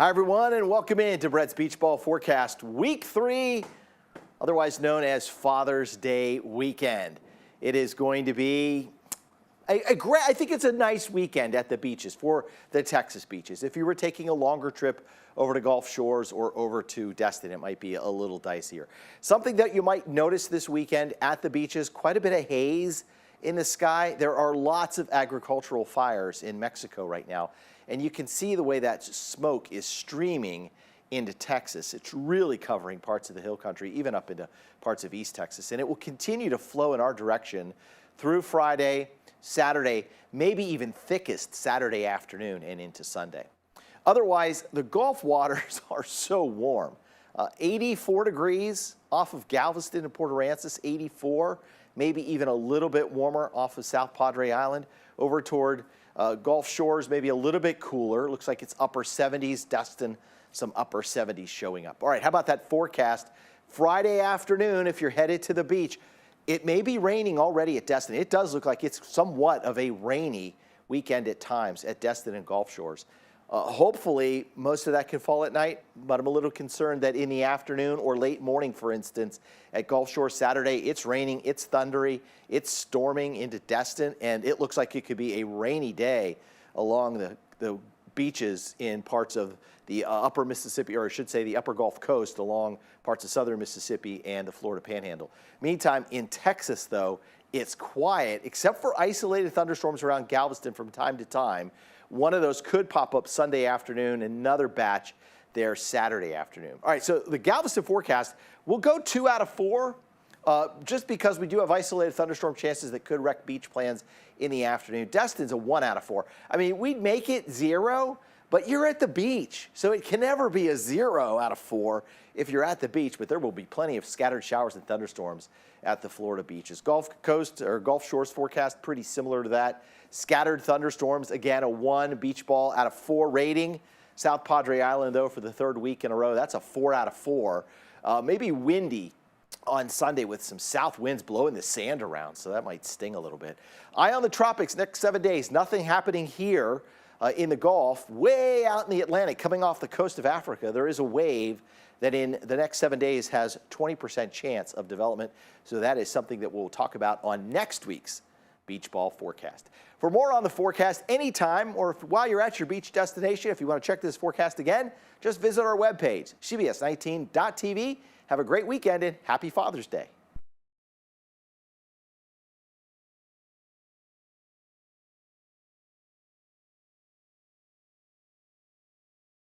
Hi, everyone, and welcome in to Brett's Beach Ball Forecast, Week 3, otherwise known as Father's Day weekend. It is going to be I think it's a nice weekend at the beaches for the Texas beaches. If you were taking a longer trip over to Gulf Shores or over to Destin, it might be a little dicier. Something that you might notice this weekend at the beaches, quite a bit of haze in the sky. There are lots of agricultural fires in Mexico right now, and you can see the way that smoke is streaming into Texas. It's really covering parts of the hill country, even up into parts of East Texas, and it will continue to flow in our direction through Friday, Saturday, maybe even thickest Saturday afternoon and into Sunday. Otherwise, the Gulf waters are so warm. 84 degrees off of Galveston and Port Aransas, 84, maybe even a little bit warmer off of South Padre Island. Over toward Gulf Shores, maybe a little bit cooler. Looks like it's upper 70s, Destin, some upper 70s showing up. All right, how about that forecast? Friday afternoon, if you're headed to the beach, it may be raining already at Destin. It does look like it's somewhat of a rainy weekend at times at Destin and Gulf Shores. Hopefully, most of that can fall at night, but I'm a little concerned that in the afternoon or late morning, for instance, at Gulf Shores Saturday, it's raining, it's thundery, it's storming into Destin, and it looks like it could be a rainy day along the beaches in parts of the upper Mississippi, or I should say the upper Gulf Coast, along parts of southern Mississippi and the Florida Panhandle. Meantime, in Texas, though, it's quiet, except for isolated thunderstorms around Galveston from time to time. One of those could pop up Sunday afternoon, another batch there Saturday afternoon. All right, so the Galveston forecast will go 2 out of 4, just because we do have isolated thunderstorm chances that could wreck beach plans in the afternoon. Destin's a 1 out of 4. I mean, we'd make it 0, but you're at the beach, so it can never be a 0 out of 4 if you're at the beach, but there will be plenty of scattered showers and thunderstorms at the Florida beaches. Gulf Coast or Gulf Shores forecast pretty similar to that. Scattered thunderstorms, again, a 1 beach ball out of 4 rating. South Padre Island, though, for the 3rd week in a row, that's a 4 out of 4. Maybe windy on Sunday with some south winds blowing the sand around, so that might sting a little bit. Eye on the tropics next 7 days. Nothing happening here in the Gulf. Way out in the Atlantic, coming off the coast of Africa, there is a wave that in the next 7 days has 20% chance of development. So that is something that we'll talk about on next week's Beach Ball forecast. For more on the forecast anytime or while you're at your beach destination, if you want to check this forecast again, just visit our webpage, CBS19.tv. Have a great weekend and happy Father's Day.